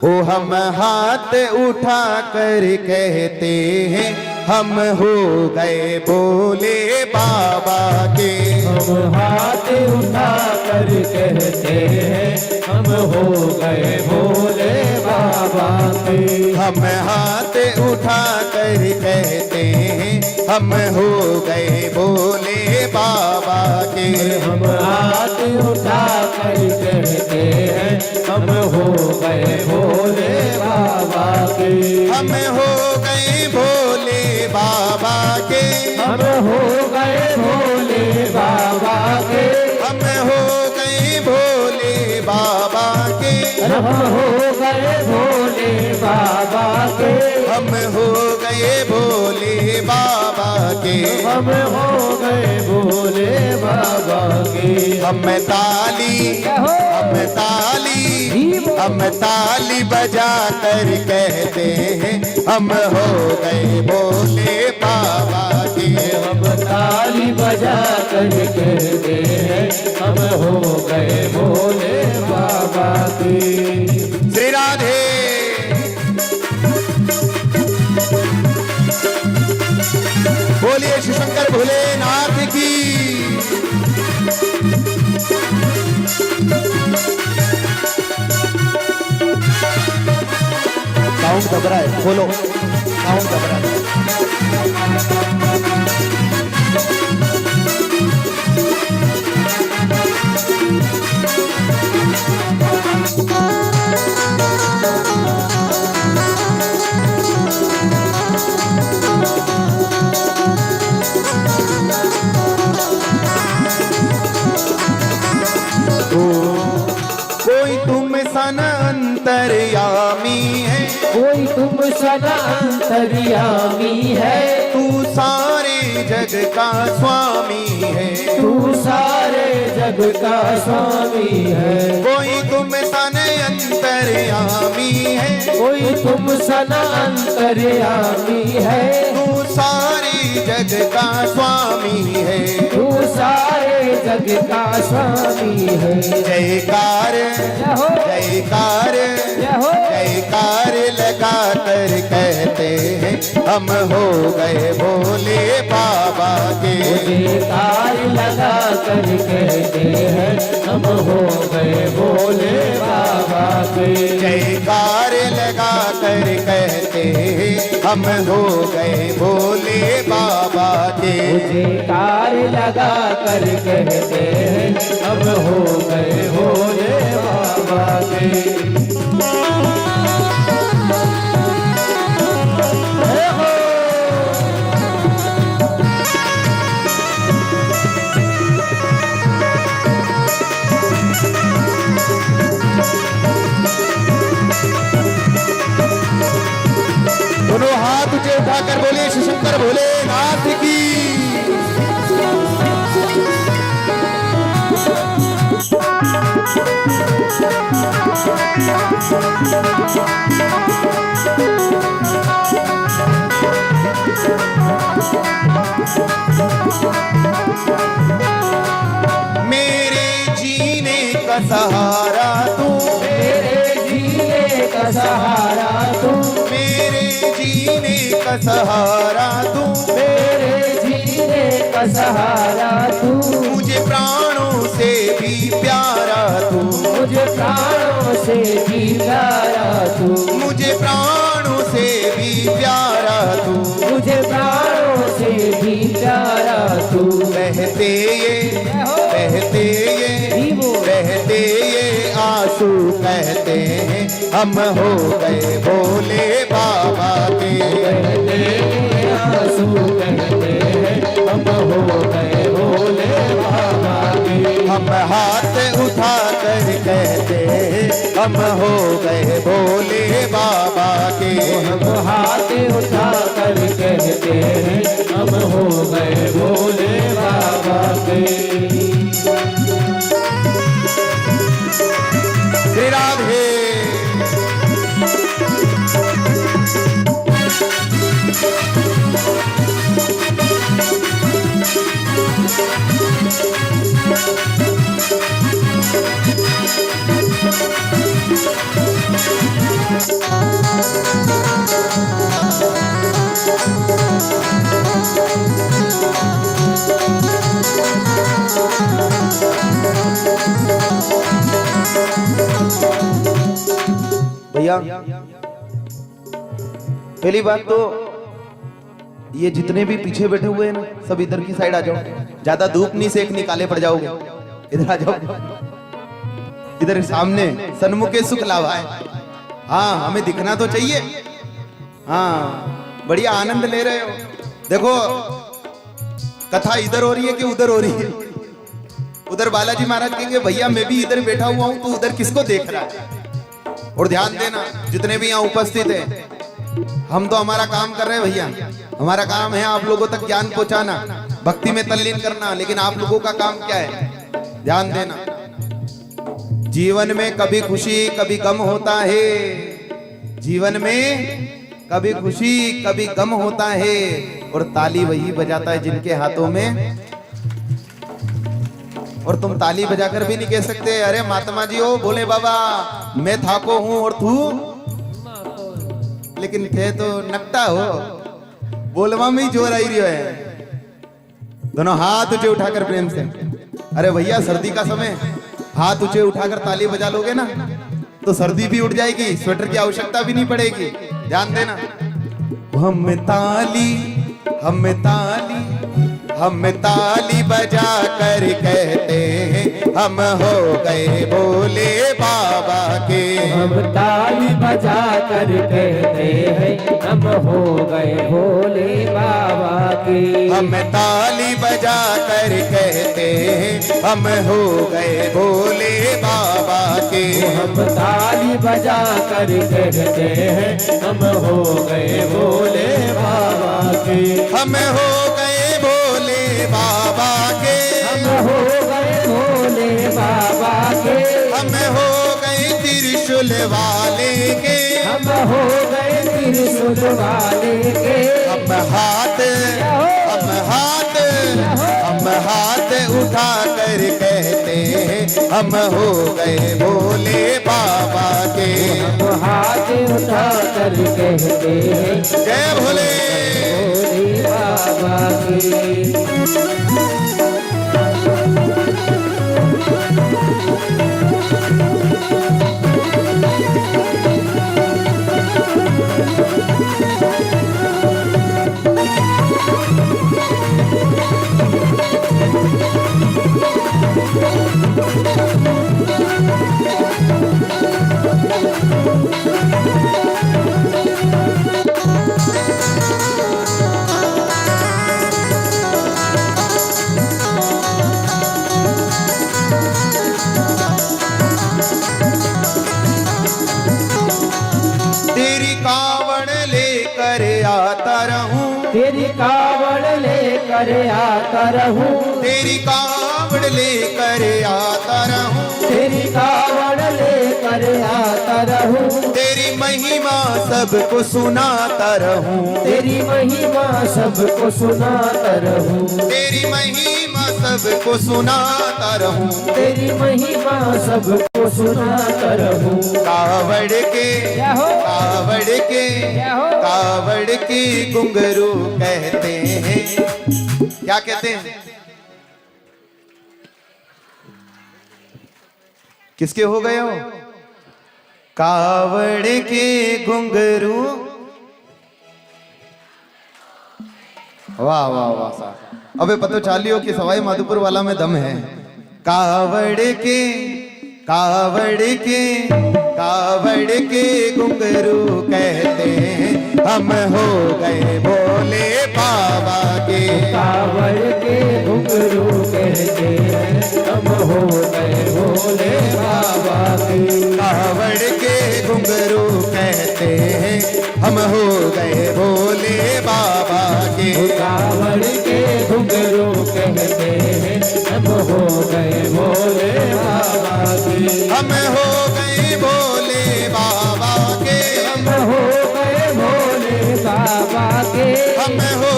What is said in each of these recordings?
ओ हम हाथ उठा कर कहते हैं हम हो गए भोले बाबा के। हम हाथ उठा कर कहते हैं हम हो गए भोले बाबा के। हम हाथ उठा कर कहते हैं हम हो गए भोले बाबा के। हम हाथ उठा कर कहते हैं हम हो गए भोले बाबा के। हम हो गए भोले बाबा के। हम हो गए भोले बाबा के। हम हो गए भोले बाबा के। हम हो गए भोले बाबा के। हम हो गए भोले बाबा के। हम हो गए भोले बाबा के। हम ताली बजा कर कहते हैं हम हो गए भोले बाबा के। हम ताली बजा कर कहते हैं हम हो गए भोले बाबा के। श्री राधे। बोलिए श्री शंकर भोलेनाथ की। साउंड दब रहा है, खोलो साउंड दब रहा है। कोई तुम सन अंतर्यामी है। कोई तुम सदा अंतर्यामी है। तू सारे जग का स्वामी है। तू सारे जग का स्वामी है। कोई तुम सन अंतर्यामी है। कोई तुम सदा अंतर्यामी है। तू सारे जग का स्वामी है। तू सारे जग का स्वामी है। जयकार जयकार जयकार लगा कर कहते हैं हम हो गए भोले बाबा के। जयकार लगा कर कहते हैं हम हो गए भोले बाबा के। जयकार लगा कर कहते हैं हम हो गए भोले बाबा के। जयकार लगा कर कहते हैं हम हो गए भोले बाबा के। दोनों हाथ ऊंचे उठाकर बोले श्री शंकर भोलेनाथ की। मेरे जीने का सहारा तू। मेरे जीने का सहारा तू। मेरे जीने का सहारा तू। मेरे जीने का सहारा तू। मुझे प्राणों से भी प्यारा तू। मुझे प्राणों से भी प्यारा तू। मुझे प्राणों से भी प्यारा तू। मुझे प्राणों से भी प्यारा तू। बहते ये आंसू कहते हैं हम हो गए भोले बाबा के। आंसू कहते हैं हम हो गए भोले बाबा के। हम हाथ उठा कर कहते हैं हम हो गए भोले बाबा के। हम हाथ उठा कर कहते हैं हम हो गए भोले बाबा के। श्री राधे। भैया पहली बात तो ये जितने भी पीछे बैठे हुए हैं ना, सब इधर की साइड आ जाओ, ज्यादा धूप नहीं सेकनी, काले पड़ जाओगे। इधर आ जाओ, इधर सामने सन्मुखे सुख लावा है। हाँ हमें दिखना तो चाहिए। हाँ बढ़िया आनंद ले रहे हो। देखो कथा इधर हो रही है कि उधर हो रही है? उधर बालाजी महाराज कहेंगे भैया मैं भी इधर बैठा हुआ हूं, तो उधर किसको देख रहा है? और ध्यान देना जितने भी यहाँ उपस्थित हैं, हम तो हमारा काम कर रहे हैं भैया। हमारा काम है आप लोगों तक ज्ञान पहुंचाना, भक्ति में तल्लीन करना। लेकिन आप लोगों का काम क्या है? ध्यान देना। जीवन में कभी खुशी कभी गम होता है। जीवन में कभी खुशी कभी गम होता है। और ताली वही बजाता है जिनके हाथों में। और तुम ताली बजाकर भी नहीं कह सकते अरे महात्मा जी हो, बोले बाबा मैं थाको हूं और तू, लेकिन थे तो नकटा हो, बोलवा में ही जोर आई रही है। दोनों हाथ ऊंचे उठाकर प्रेम से, अरे भैया सर्दी का समय, हाथ ऊंचे उठाकर ताली बजा लोगे ना तो सर्दी भी उठ जाएगी, स्वेटर की आवश्यकता भी नहीं पड़ेगी। ध्यान देना। हम ताली बजा कर कहते हैं हम हो गए भोले बाबा के। हम ताली बजा कर कहते हैं हम हो गए भोले बाबा के। हम ताली बजा कर कहते हैं हम हो गए भोले बाबा के। हम ताली बजा कर कहते हैं हम हो गए भोले बाबा के। हम हो गए भोले बाबा के। हम हो गए भोले बाबा के। हम हो गए त्रिशूल वाले के। हम हो गए त्रिशूल वाले के। हम हाथ उठा कर कहते हैं हम हो गए भोले बाबा के। हम हाथ उठा कर कहते हैं जय भोले बाबा की। तेरी कावड़ लेकर आता रहूं। तेरी कावड़ लेकर आता रहूं। तेरी कावड़ लेकर आता रहूं। तेरी कावड़ लेकर आता रहूं। तेरी महिमा सबको सुनाता रहूं। तेरी महिमा सबको सुनाता रहूं। तेरी महिमा सबको सुनाता रहूं। तेरी महिमा सबको सुनाता रहूं। कावड़ के कावड़ के घुंघरू कहते हैं। क्या कहते हैं? किसके हो गए हो? कावड़ के घुंघरू। वाह वाह वाह साहब, अबे पता चालियो कि सवाई माधोपुर वाला में दम है। कावड़ के घुंघरू कहते हैं हम हो गए भोले बाबा के। कावड़ के घुंघरू कहते हैं हम हो गए भोले बाबा के। कावड़ के घुंघरू कहते हैं हम हो गए भोले बाबा के। कावड़ के घुंघरू कहते हैं हम हो गए भोले बाबा के। हम हो गए भोले बाबा के। हम हो गए भोले बाबा के। हम हो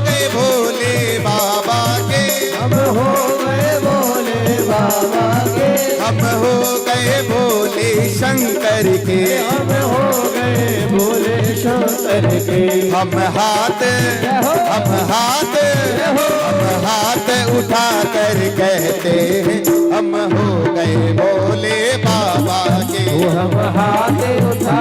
गए भोले बाबा के। हम हो गए भोले बाबा के। हम हो गए भोले शंकर के। हम हो गए भोले शंकर के। हम हाथ उठा कर कहते हैं हम हो गए भोले बाबा के। हम हाथ उठा